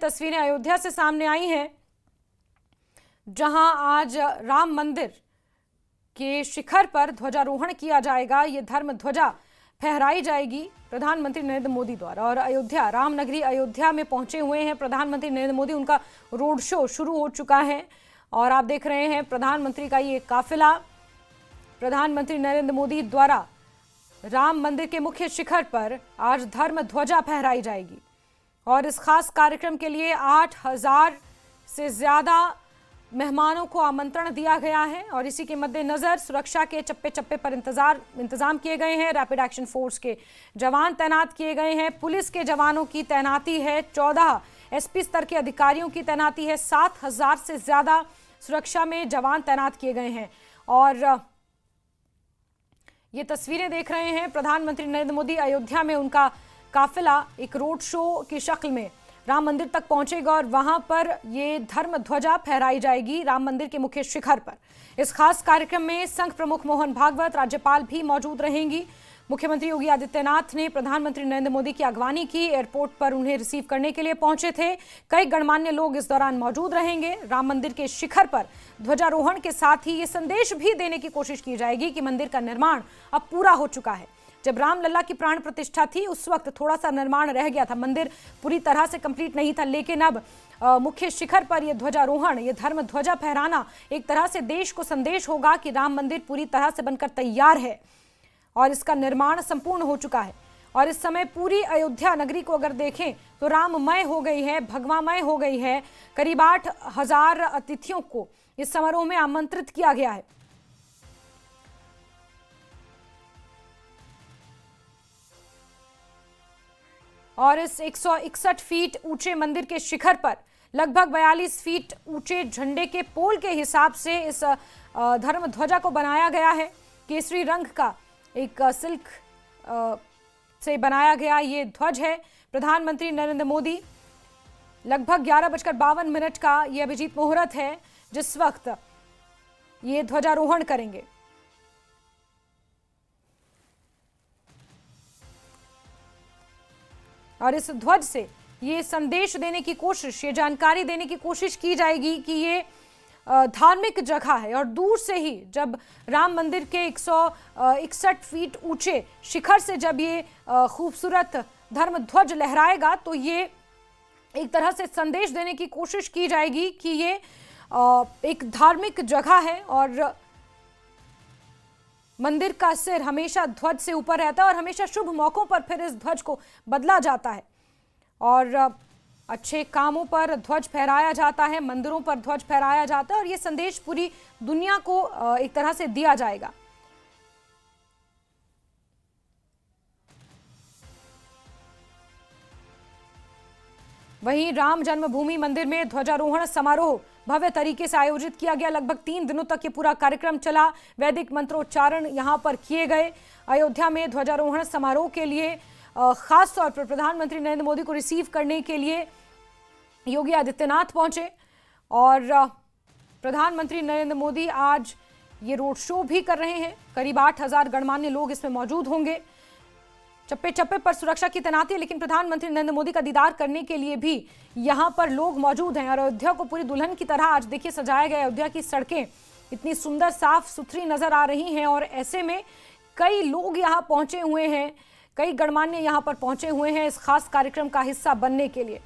तस्वीरें अयोध्या से सामने आई हैं, जहां आज राम मंदिर के शिखर पर ध्वजारोहण किया जाएगा। ये धर्म ध्वजा फहराई जाएगी प्रधानमंत्री नरेंद्र मोदी द्वारा। और अयोध्या, रामनगरी अयोध्या में पहुंचे हुए हैं प्रधानमंत्री नरेंद्र मोदी। उनका रोड शो शुरू हो चुका है और आप देख रहे हैं प्रधानमंत्री का ये काफिला। प्रधानमंत्री नरेंद्र मोदी द्वारा राम मंदिर के मुख्य शिखर पर आज धर्म ध्वजा फहराई जाएगी और इस खास कार्यक्रम के लिए 8000 से ज्यादा मेहमानों को आमंत्रण दिया गया है और इसी के मद्देनजर सुरक्षा के चप्पे चप्पे पर इंतजाम किए गए हैं। रैपिड एक्शन फोर्स के जवान तैनात किए गए हैं, पुलिस के जवानों की तैनाती है, 14 एसपी स्तर के अधिकारियों की तैनाती है, 7000 से ज्यादा सुरक्षा में जवान तैनात किए गए हैं। और ये तस्वीरें देख रहे हैं प्रधानमंत्री नरेंद्र मोदी अयोध्या में, उनका काफिला एक रोड शो की शक्ल में राम मंदिर तक पहुंचेगा और वहां पर ये धर्म ध्वजा फहराई जाएगी राम मंदिर के मुख्य शिखर पर। इस खास कार्यक्रम में संघ प्रमुख मोहन भागवत, राज्यपाल भी मौजूद रहेंगी। मुख्यमंत्री योगी आदित्यनाथ ने प्रधानमंत्री नरेंद्र मोदी की अगवानी की, एयरपोर्ट पर उन्हें रिसीव करने के लिए पहुंचे थे। कई गणमान्य लोग इस दौरान मौजूद रहेंगे। राम मंदिर के शिखर पर ध्वजारोहण के साथ ही ये संदेश भी देने की कोशिश की जाएगी कि मंदिर का निर्माण अब पूरा हो चुका है। जब रामलला की प्राण प्रतिष्ठा थी उस वक्त थोड़ा सा निर्माण रह गया था, मंदिर पूरी तरह से कंप्लीट नहीं था, लेकिन अब मुख्य शिखर पर यह ध्वजारोहण, ये धर्म ध्वजा फहराना एक तरह से देश को संदेश होगा कि राम मंदिर पूरी तरह से बनकर तैयार है और इसका निर्माण संपूर्ण हो चुका है। और इस समय पूरी अयोध्या नगरी को अगर देखें तो राममय हो गई है, भगवामय हो गई है। करीब 8000 अतिथियों को इस समारोह में आमंत्रित किया गया है। और इस 161 फीट ऊंचे मंदिर के शिखर पर लगभग 42 फीट ऊंचे झंडे के पोल के हिसाब से इस धर्म ध्वजा को बनाया गया है। केसरी रंग का एक सिल्क से बनाया गया ये ध्वज है। प्रधानमंत्री नरेंद्र मोदी लगभग 11:52 का ये अभिजीत मुहूर्त है जिस वक्त ये ध्वजारोहण करेंगे। और इस ध्वज से ये संदेश देने की कोशिश, ये जानकारी देने की कोशिश की जाएगी कि ये धार्मिक जगह है। और दूर से ही जब राम मंदिर के 161 फीट ऊंचे शिखर से जब ये खूबसूरत धर्म ध्वज लहराएगा तो ये एक तरह से संदेश देने की कोशिश की जाएगी कि ये एक धार्मिक जगह है और मंदिर का सिर हमेशा ध्वज से ऊपर रहता है और हमेशा शुभ मौकों पर फिर इस ध्वज को बदला जाता है और अच्छे कामों पर ध्वज फहराया जाता है, मंदिरों पर ध्वज फहराया जाता है और ये संदेश पूरी दुनिया को एक तरह से दिया जाएगा। वहीं राम जन्मभूमि मंदिर में ध्वजारोहण समारोह भव्य तरीके से आयोजित किया गया। लगभग 3 दिनों तक ये पूरा कार्यक्रम चला। वैदिक मंत्रोच्चारण यहां पर किए गए। अयोध्या में ध्वजारोहण समारोह के लिए खास तौर पर प्रधानमंत्री नरेंद्र मोदी को रिसीव करने के लिए योगी आदित्यनाथ पहुंचे और प्रधानमंत्री नरेंद्र मोदी आज ये रोड शो भी कर रहे हैं। करीब 8000 गणमान्य लोग इसमें मौजूद होंगे। चप्पे चप्पे पर सुरक्षा की तैनाती है, लेकिन प्रधानमंत्री नरेंद्र मोदी का दीदार करने के लिए भी यहां पर लोग मौजूद हैं और अयोध्या को पूरी दुल्हन की तरह आज देखिए सजाया गया। अयोध्या की सड़कें इतनी सुंदर साफ सुथरी नजर आ रही हैं और ऐसे में कई लोग यहां पहुंचे हुए हैं, कई गणमान्य यहां पर पहुंचे हुए हैं इस खास कार्यक्रम का हिस्सा बनने के लिए।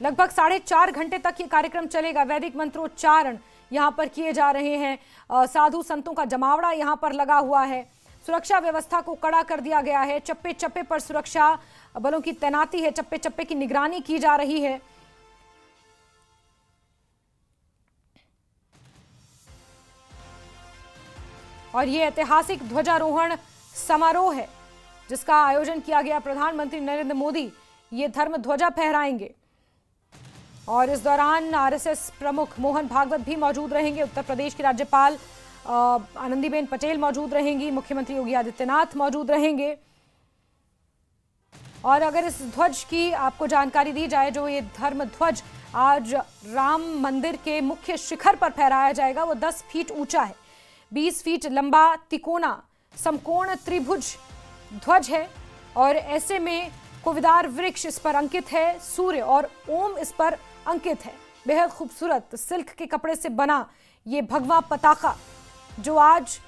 लगभग 4.5 घंटे तक ये कार्यक्रम चलेगा। वैदिक मंत्रोच्चारण यहाँ पर किए जा रहे हैं। साधु संतों का जमावड़ा यहाँ पर लगा हुआ है। सुरक्षा व्यवस्था को कड़ा कर दिया गया है। चप्पे चप्पे पर सुरक्षा बलों की तैनाती है, चप्पे चप्पे की निगरानी की जा रही है। और ये ऐतिहासिक ध्वजारोहण समारोह है जिसका आयोजन किया गया। प्रधानमंत्री नरेंद्र मोदी ये धर्म ध्वजा फहराएंगे और इस दौरान आरएसएस प्रमुख मोहन भागवत भी मौजूद रहेंगे। उत्तर प्रदेश की राज्यपाल आनंदीबेन पटेल मौजूद रहेंगी। मुख्यमंत्री योगी आदित्यनाथ मौजूद रहेंगे। और अगर इस ध्वज की आपको जानकारी दी जाए, जो ये धर्म ध्वज आज राम मंदिर के मुख्य शिखर पर फहराया जाएगा, वो 10 फीट ऊंचा है, 20 फीट लंबा तिकोना समकोण त्रिभुज ध्वज है। और ऐसे में कोविदार वृक्ष इस पर अंकित है, सूर्य और ओम इस पर अंकित है। बेहद खूबसूरत सिल्क के कपड़े से बना ये भगवा पताका जो आज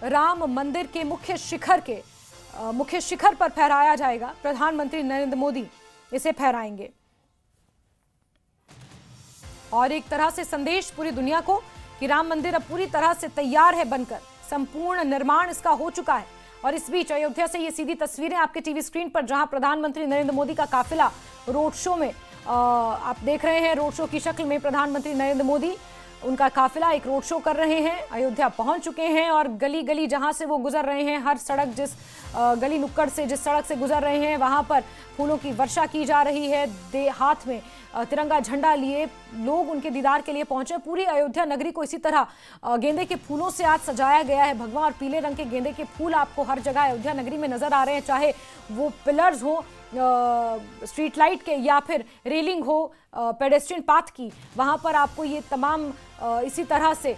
राम मंदिर के मुख्य शिखर पर फहराया जाएगा। प्रधानमंत्री नरेंद्र मोदी इसे फहराएंगे और एक तरह से संदेश पूरी दुनिया को कि राम मंदिर अब पूरी तरह से तैयार है बनकर, संपूर्ण निर्माण इसका हो चुका है। और इस बीच अयोध्या से ये सीधी तस्वीरें आपके टीवी स्क्रीन पर, जहां प्रधानमंत्री नरेंद्र मोदी का काफिला रोड शो में आप देख रहे हैं। रोड शो की शक्ल में प्रधानमंत्री नरेंद्र मोदी, उनका काफिला एक रोड शो कर रहे हैं। अयोध्या पहुंच चुके हैं और गली गली जहां से वो गुजर रहे हैं, हर सड़क जिस गली नुक्कड़ से जिस सड़क से गुजर रहे हैं, वहां पर फूलों की वर्षा की जा रही है। हाथ में तिरंगा झंडा लिए लोग उनके दीदार के लिए पहुंचे। पूरी अयोध्या नगरी को इसी तरह गेंदे के फूलों से आज सजाया गया है। भगवा और पीले रंग के गेंदे के फूल आपको हर जगह अयोध्या नगरी में नजर आ रहे हैं, चाहे वो पिलर्स हो स्ट्रीट लाइट के या फिर रेलिंग हो पेडेस्ट्रियन पाथ की, वहां पर आपको ये तमाम इसी तरह से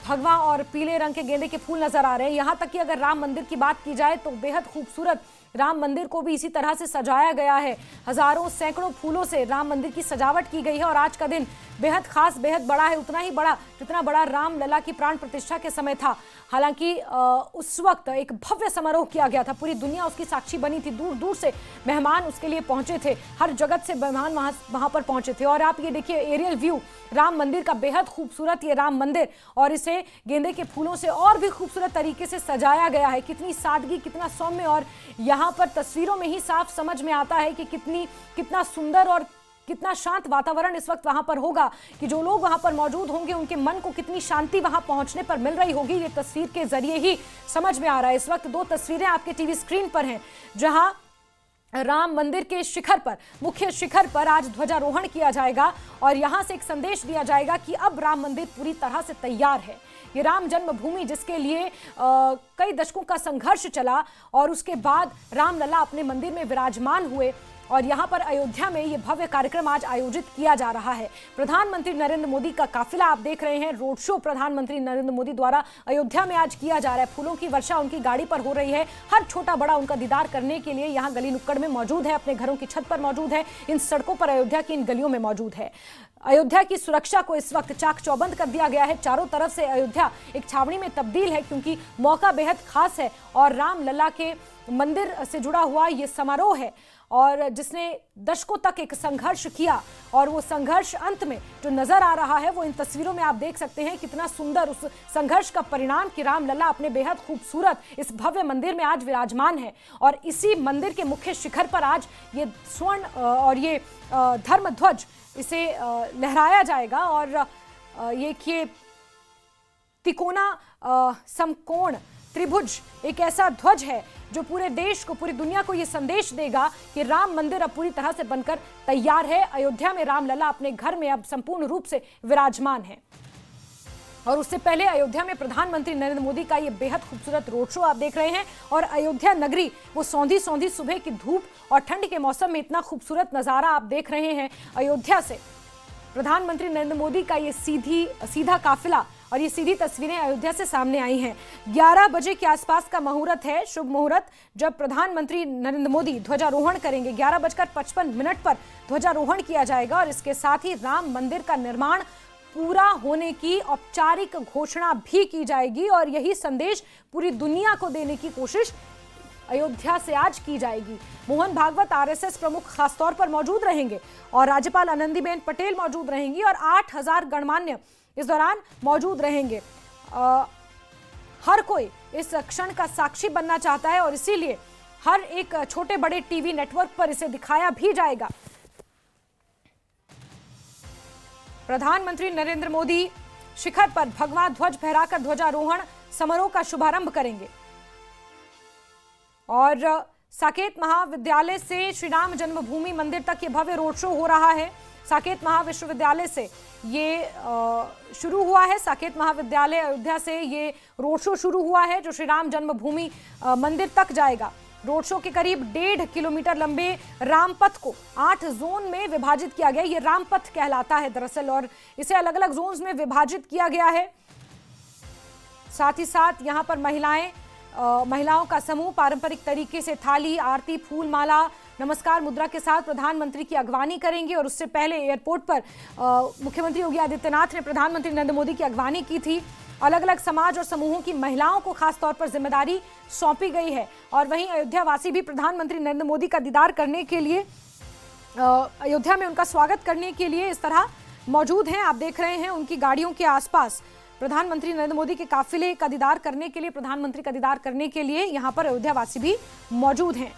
भगवा और पीले रंग के गेंदे के फूल नजर आ रहे हैं। यहां तक कि अगर राम मंदिर की बात की जाए तो बेहद खूबसूरत राम मंदिर को भी इसी तरह से सजाया गया है। हजारों सैकड़ों फूलों से राम मंदिर की सजावट की गई है और आज का दिन बेहद खास, बेहद बड़ा है, उतना ही बड़ा जितना बड़ा राम लला की प्राण प्रतिष्ठा के समय था। हालांकि उस वक्त एक भव्य समारोह किया गया था, पूरी दुनिया उसकी साक्षी बनी थी, दूर दूर से मेहमान उसके लिए पहुंचे थे, हर जगत से मेहमान वहां पर पहुंचे थे। और आप ये देखिए एरियल व्यू राम मंदिर का, बेहद खूबसूरत ये राम मंदिर, और इसे गेंदे के फूलों से और भी खूबसूरत तरीके से सजाया गया है। कितनी सादगी, कितना सौम्य, और यहाँ पर तस्वीरों में ही साफ समझ में आता है कि कितना सुंदर और कितना शांत वातावरण इस वक्त वहां पर होगा, कि जो लोग वहां पर मौजूद होंगे उनके मन को कितनी शांति वहां पहुंचने पर मिल रही होगी। ये तस्वीर के जरिए ही समझ में आ रहा है। इस वक्त दो तस्वीरें आपके टीवी स्क्रीन पर हैं, जहां राम मंदिर के शिखर पर, मुख्य शिखर पर आज ध्वजारोहण किया जाएगा और यहां से एक संदेश दिया जाएगा कि अब राम मंदिर पूरी तरह से तैयार है। ये राम जन्मभूमि जिसके लिए कई दशकों का संघर्ष चला और उसके बाद राम लला अपने मंदिर में विराजमान हुए, और यहाँ पर अयोध्या में ये भव्य कार्यक्रम आज आयोजित किया जा रहा है। प्रधानमंत्री नरेंद्र मोदी का काफिला आप देख रहे हैं, रोड शो प्रधानमंत्री नरेंद्र मोदी द्वारा अयोध्या में आज किया जा रहा है। फूलों की वर्षा उनकी गाड़ी पर हो रही है, हर छोटा बड़ा उनका दीदार करने के लिए यहाँ गली नुक्कड़ में मौजूद है, अपने घरों की छत पर मौजूद है, इन सड़कों पर अयोध्या की इन गलियों में मौजूद है। अयोध्या की सुरक्षा को इस वक्त चाक चौबंद कर दिया गया है। चारों तरफ से अयोध्या एक छावनी में तब्दील है, क्योंकि मौका बेहद खास है और राम लला के मंदिर से जुड़ा हुआ ये समारोह है, और जिसने दशकों तक एक संघर्ष किया, और वो संघर्ष अंत में जो नजर आ रहा है वो इन तस्वीरों में आप देख सकते हैं। कितना सुंदर उस संघर्ष का परिणाम कि राम लला अपने बेहद खूबसूरत इस भव्य मंदिर में आज विराजमान है, और इसी मंदिर के मुख्य शिखर पर आज ये स्वर्ण और ये धर्म ध्वज इसे लहराया जाएगा। और ये तिकोना समकोण त्रिभुज एक ऐसा ध्वज है जो पूरे देश को, पूरी दुनिया को यह संदेश देगा कि राम मंदिर अब पूरी तरह से बनकर तैयार है। अयोध्या में राम लला अपने घर में अब संपूर्ण रूप से विराजमान है। और उससे पहले अयोध्या में प्रधानमंत्री नरेंद्र मोदी का ये बेहद खूबसूरत रोड शो आप देख रहे हैं, और अयोध्या नगरी वो सौंधी सौंधी सुबह की धूप और ठंड के मौसम में इतना खूबसूरत नजारा आप देख रहे हैं। अयोध्या से प्रधानमंत्री नरेंद्र मोदी का ये सीधा काफिला और ये सीधी तस्वीरें अयोध्या से सामने आई हैं। 11 बजे के आसपास का मुहूर्त है, शुभ मुहूर्त, जब प्रधानमंत्री नरेंद्र मोदी ध्वजारोहण करेंगे। 11:55 पर ध्वजारोहण किया जाएगा और इसके साथ ही राम मंदिर का निर्माण पूरा होने की औपचारिक घोषणा भी की जाएगी, और यही संदेश पूरी दुनिया को देने की कोशिश अयोध्या से आज की जाएगी। मोहन भागवत आरएसएस प्रमुख खासतौर पर मौजूद रहेंगे, और राज्यपाल आनंदीबेन पटेल मौजूद रहेंगी, और 8000 गणमान्य इस दौरान मौजूद रहेंगे। हर कोई इस क्षण का साक्षी बनना चाहता है, और इसीलिए हर एक छोटे बड़े टीवी नेटवर्क पर इसे दिखाया भी जाएगा। प्रधानमंत्री नरेंद्र मोदी शिखर पर भगवा ध्वज फहराकर ध्वजारोहण समारोह का शुभारंभ करेंगे, और साकेत महाविद्यालय से श्री राम जन्मभूमि मंदिर तक ये भव्य रोड शो हो रहा है। साकेत महाविश्वविद्यालय से ये शुरू हुआ है। साकेत महाविद्यालय अयोध्या से ये रोड शो शुरू हुआ है, जो श्री राम जन्मभूमि मंदिर तक जाएगा। रोड शो के करीब 1.5 किलोमीटर लंबे रामपथ को 8 जोन में विभाजित किया गया। ये रामपथ कहलाता है दरअसल, और इसे अलग अलग जोन्स में विभाजित किया गया है। साथ ही साथ यहाँ पर महिलाओं का समूह पारंपरिक तरीके से थाली, आरती, फूल माला नमस्कार मुद्रा के साथ प्रधानमंत्री की अगवानी करेंगे। और उससे पहले एयरपोर्ट पर मुख्यमंत्री योगी आदित्यनाथ ने प्रधानमंत्री नरेंद्र मोदी की अगवानी की थी। अलग अलग समाज और समूहों की महिलाओं को खास तौर पर जिम्मेदारी सौंपी गई है। और वहीं अयोध्या वासी भी प्रधानमंत्री नरेंद्र मोदी का दीदार करने के लिए, अयोध्या में उनका स्वागत करने के लिए इस तरह मौजूद हैं। आप देख रहे हैं उनकी गाड़ियों के आसपास प्रधानमंत्री नरेंद्र मोदी के काफिले का दीदार करने के लिए, प्रधानमंत्री का दीदार करने के लिए यहां पर अयोध्या वासी भी मौजूद हैं।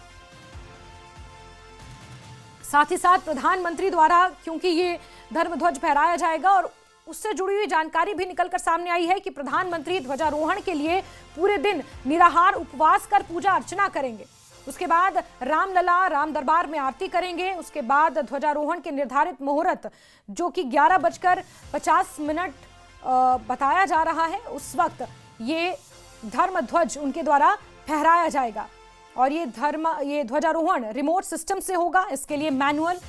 साथ ही साथ प्रधानमंत्री द्वारा, क्योंकि ये धर्म ध्वज फहराया जाएगा और उससे जुड़ी हुई जानकारी भी निकलकर सामने आई है कि प्रधानमंत्री ध्वजारोहण के लिए पूरे दिन निराहार उपवास कर पूजा अर्चना करेंगे। उसके बाद रामलला राम दरबार में आरती करेंगे। उसके बाद ध्वजारोहण के निर्धारित मुहूर्त जो कि 11:50 बताया जा रहा है, उस वक्त ये धर्म ध्वज उनके द्वारा फहराया जाएगा। और ये ध्वजारोहण रिमोट सिस्टम से होगा। इसके लिए मैनुअल,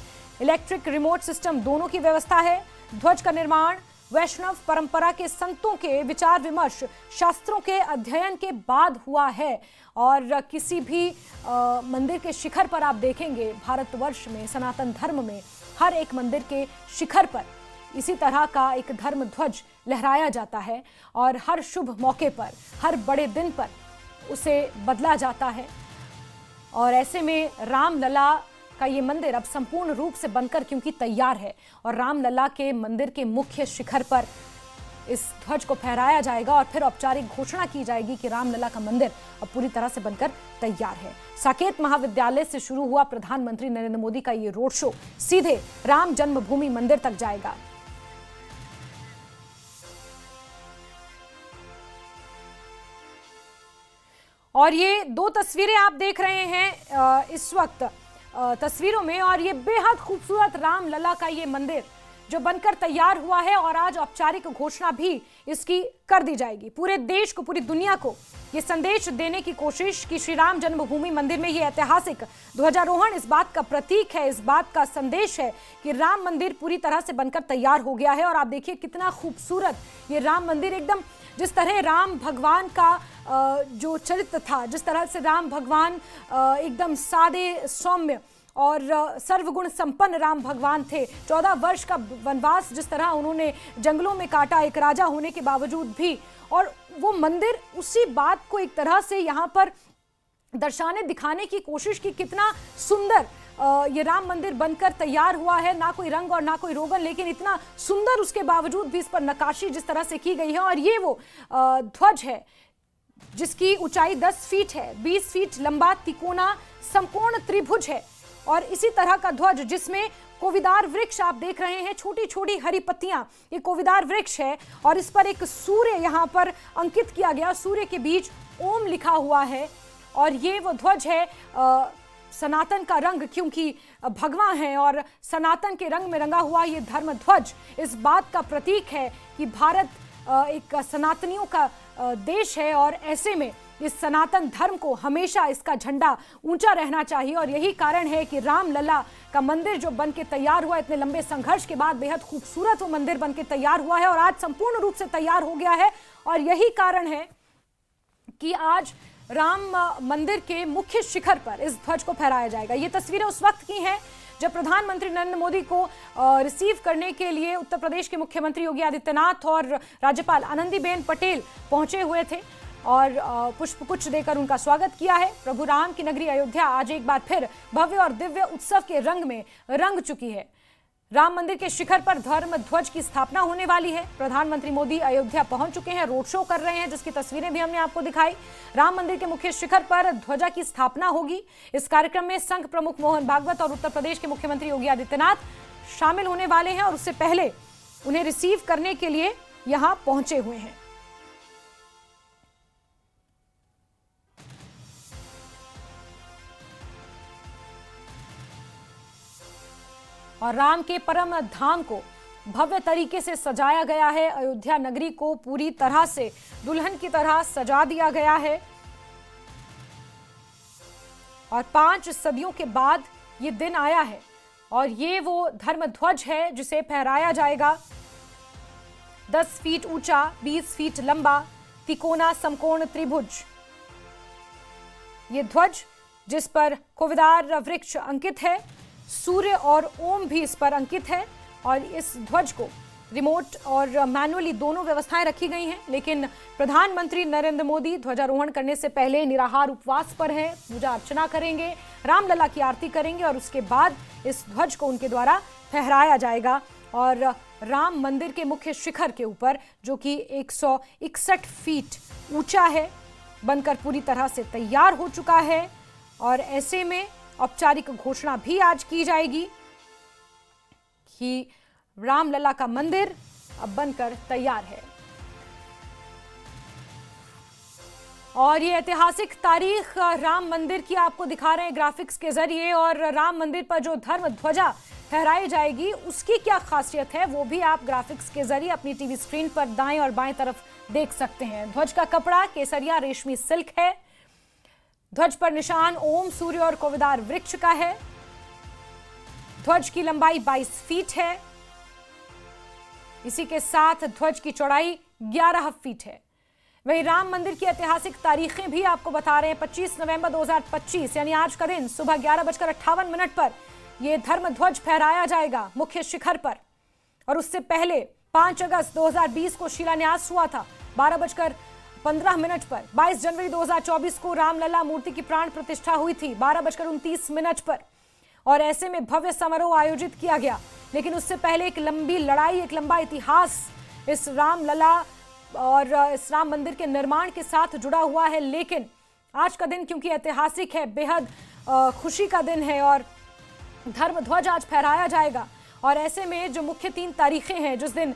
इलेक्ट्रिक रिमोट सिस्टम दोनों की व्यवस्था है। ध्वज का निर्माण वैष्णव परंपरा के संतों के विचार विमर्श, शास्त्रों के अध्ययन के बाद हुआ है। और किसी भी मंदिर के शिखर पर आप देखेंगे, भारतवर्ष में सनातन धर्म में हर एक मंदिर के शिखर पर इसी तरह का एक धर्म ध्वज लहराया जाता है। और हर शुभ मौके पर, हर बड़े दिन पर उसे बदला जाता है। और ऐसे में रामलला का ये मंदिर अब संपूर्ण रूप से बनकर क्योंकि तैयार है, और रामलला के मंदिर के मुख्य शिखर पर इस ध्वज को फहराया जाएगा और फिर औपचारिक घोषणा की जाएगी कि रामलला का मंदिर अब पूरी तरह से बनकर तैयार है। साकेत महाविद्यालय से शुरू हुआ प्रधानमंत्री नरेंद्र मोदी का ये रोड शो सीधे राम जन्मभूमि मंदिर तक जाएगा। और ये दो तस्वीरें आप देख रहे हैं इस वक्त तस्वीरों में, और ये बेहद खूबसूरत रामलला का ये मंदिर जो बनकर तैयार हुआ है। और आज औपचारिक घोषणा भी इसकी कर दी जाएगी। पूरे देश को, पूरी दुनिया को ये संदेश देने की कोशिश कि श्री राम जन्मभूमि मंदिर में ये ऐतिहासिक ध्वजारोहण इस बात का प्रतीक है, इस बात का संदेश है कि राम मंदिर पूरी तरह से बनकर तैयार हो गया है। और आप देखिए कितना खूबसूरत ये राम मंदिर, एकदम जिस तरह राम भगवान का जो चरित्र था, जिस तरह से राम भगवान एकदम सादे, सौम्य और सर्वगुण संपन्न राम भगवान थे। 14 वर्ष का वनवास जिस तरह उन्होंने जंगलों में काटा, एक राजा होने के बावजूद भी, और वो मंदिर उसी बात को एक तरह से यहाँ पर दर्शाने, दिखाने की कोशिश की। कितना सुंदर ये राम मंदिर बनकर तैयार हुआ है, ना कोई रंग और ना कोई रोगन, लेकिन इतना सुंदर उसके बावजूद भी इस पर नक्काशी जिस तरह से की गई है। और ये वो ध्वज है जिसकी ऊंचाई 10 फीट है, 20 फीट लंबा तिकोना समकोण त्रिभुज है। और इसी तरह का ध्वज जिसमें कोविदार वृक्ष आप देख रहे हैं, छोटी छोटी हरी पत्तियां, ये कोविदार वृक्ष है। और इस पर एक सूर्य यहाँ पर अंकित किया गया, सूर्य के बीच ओम लिखा हुआ है। और ये वो ध्वज है सनातन का रंग, क्योंकि भगवान है और सनातन के रंग में रंगा हुआ ये धर्म ध्वज इस बात का प्रतीक है कि भारत एक सनातनियों का देश है। और ऐसे में इस सनातन धर्म को हमेशा इसका झंडा ऊंचा रहना चाहिए। और यही कारण है कि रामलला का मंदिर जो बन के तैयार हुआ, इतने लंबे संघर्ष के बाद बेहद खूबसूरत वो मंदिर बन के तैयार हुआ है और आज संपूर्ण रूप से तैयार हो गया है। और यही कारण है कि आज राम मंदिर के मुख्य शिखर पर इस ध्वज को फहराया जाएगा। ये तस्वीरें उस वक्त की हैं जब प्रधानमंत्री नरेंद्र मोदी को रिसीव करने के लिए उत्तर प्रदेश के मुख्यमंत्री योगी आदित्यनाथ और राज्यपाल आनंदीबेन पटेल पहुंचे हुए थे और पुष्पगुच्छ देकर उनका स्वागत किया है। प्रभु राम की नगरी अयोध्या आज एक बार फिर भव्य और दिव्य उत्सव के रंग में रंग चुकी है। राम मंदिर के शिखर पर धर्म ध्वज की स्थापना होने वाली है। प्रधानमंत्री मोदी अयोध्या पहुंच चुके हैं, रोड शो कर रहे हैं, जिसकी तस्वीरें भी हमने आपको दिखाई। राम मंदिर के मुख्य शिखर पर ध्वजा की स्थापना होगी। इस कार्यक्रम में संघ प्रमुख मोहन भागवत और उत्तर प्रदेश के मुख्यमंत्री योगी आदित्यनाथ शामिल होने वाले हैं और उससे पहले उन्हें रिसीव करने के लिए यहां पहुंचे हुए हैं। और राम के परम धाम को भव्य तरीके से सजाया गया है। अयोध्या नगरी को पूरी तरह से दुल्हन की तरह सजा दिया गया है और 5 सदियों के बाद ये दिन आया है और ये वो धर्म ध्वज है जिसे फहराया जाएगा। 10 फीट ऊंचा, 20 फीट लंबा, तिकोना समकोण त्रिभुज। ये ध्वज जिस पर कोविदार वृक्ष अंकित है। सूर्य और ओम भी इस पर अंकित है और इस ध्वज को रिमोट और मैनुअली दोनों व्यवस्थाएं रखी गई हैं। लेकिन प्रधानमंत्री नरेंद्र मोदी ध्वजारोहण करने से पहले निराहार उपवास पर हैं, पूजा अर्चना करेंगे, रामलला की आरती करेंगे और उसके बाद इस ध्वज को उनके द्वारा फहराया जाएगा। और राम मंदिर के मुख्य शिखर के ऊपर, जो कि 161 फीट ऊंचा है, बनकर पूरी तरह से तैयार हो चुका है। और ऐसे में औपचारिक घोषणा भी आज की जाएगी कि रामलला का मंदिर अब बनकर तैयार है। और ये ऐतिहासिक तारीख राम मंदिर की आपको दिखा रहे हैं ग्राफिक्स के जरिए। और राम मंदिर पर जो धर्म ध्वजा फहराई जाएगी उसकी क्या खासियत है वो भी आप ग्राफिक्स के जरिए अपनी टीवी स्क्रीन पर दाएं और बाएं तरफ देख सकते हैं। ध्वज का कपड़ा केसरिया रेशमी सिल्क है। ध्वज पर निशान ओम, सूर्य और कोविदार वृक्ष का है। ध्वज की लंबाई 22 फीट है। इसी के साथ ध्वज की चौड़ाई 11 फीट है। वहीं राम मंदिर की ऐतिहासिक तारीखें भी आपको बता रहे हैं। 25 नवंबर 2025 यानी आज का दिन सुबह 11:58 पर यह धर्म ध्वज फहराया जाएगा मुख्य शिखर पर। और उससे पहले 5 अगस्त 2020 को शिलान्यास हुआ था 12:15 पर। 22 जनवरी 2024 को रामलला मूर्ति की प्राण प्रतिष्ठा हुई थी 12:29 पर। और ऐसे में भव्य समारोह आयोजित किया गया। लेकिन उससे पहले एक लंबी लड़ाई, एक लंबा इतिहास इस रामलला और इस राम मंदिर के निर्माण के साथ जुड़ा हुआ है। लेकिन आज का दिन क्योंकि ऐतिहासिक है, बेहद खुशी का दिन है और धर्म ध्वज आज फहराया जाएगा। और ऐसे में जो मुख्य 3 तारीखें हैं, जिस दिन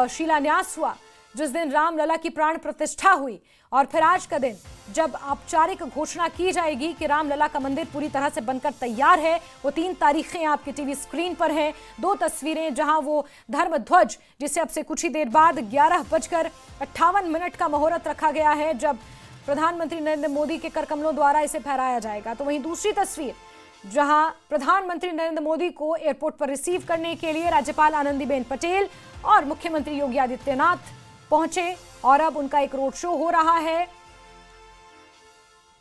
शिलान्यास हुआ, जिस दिन रामलला की प्राण प्रतिष्ठा हुई और फिर आज का दिन जब औपचारिक घोषणा की जाएगी कि रामलला का मंदिर पूरी तरह से बनकर तैयार है, वो 3 तारीखें आपकी टीवी स्क्रीन पर हैं। 2 तस्वीरें जहां वो धर्म ध्वज, जिसे अब से कुछ ही देर बाद 11:58 का मुहूर्त रखा गया है, जब प्रधानमंत्री नरेंद्र मोदी के कर कमलों द्वारा इसे फहराया जाएगा। तो वहीं दूसरी तस्वीर जहां प्रधानमंत्री नरेंद्र मोदी को एयरपोर्ट पर रिसीव करने के लिए राज्यपाल आनंदीबेन पटेल और मुख्यमंत्री योगी आदित्यनाथ पहुंचे और अब उनका एक रोड शो हो रहा है।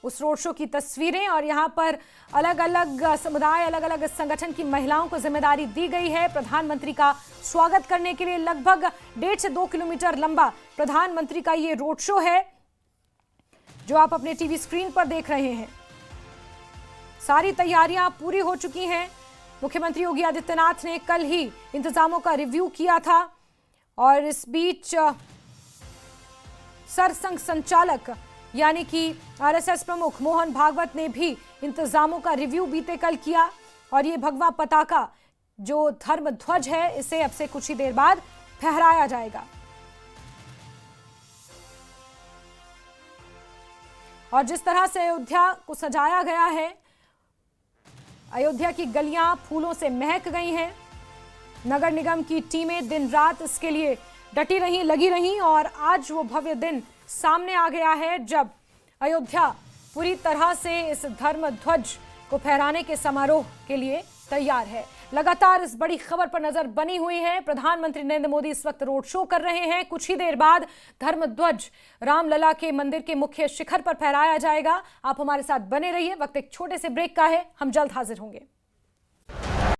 उस रोड शो की तस्वीरें और यहां पर अलग अलग समुदाय, अलग अलग संगठन की महिलाओं को जिम्मेदारी दी गई है प्रधानमंत्री का स्वागत करने के लिए। लगभग 1.5 से 2 किलोमीटर लंबा प्रधानमंत्री का ये रोड शो है जो आप अपने टीवी स्क्रीन पर देख रहे हैं। सारी तैयारियां पूरी हो चुकी हैं। मुख्यमंत्री योगी आदित्यनाथ ने कल ही इंतजामों का रिव्यू किया था और इस बीच सरसंघ संचालक यानी कि आरएसएस प्रमुख मोहन भागवत ने भी इंतजामों का रिव्यू बीते कल किया। और ये भगवा पताका जो धर्म ध्वज है, इसे अब से कुछ ही देर बाद फहराया जाएगा। और जिस तरह से अयोध्या को सजाया गया है, अयोध्या की गलियां फूलों से महक गई हैं। नगर निगम की टीमें दिन रात इसके लिए डटी रही, लगी रही और आज वो भव्य दिन सामने आ गया है जब अयोध्या पूरी तरह से इस धर्म ध्वज को फहराने के समारोह के लिए तैयार है। लगातार इस बड़ी खबर पर नजर बनी हुई है। प्रधानमंत्री नरेंद्र मोदी इस वक्त रोड शो कर रहे हैं। कुछ ही देर बाद धर्म ध्वज रामलला के मंदिर के मुख्य शिखर पर फहराया जाएगा। आप हमारे साथ बने रहिए। वक्त एक छोटे से ब्रेक का है, हम जल्द हाजिर होंगे।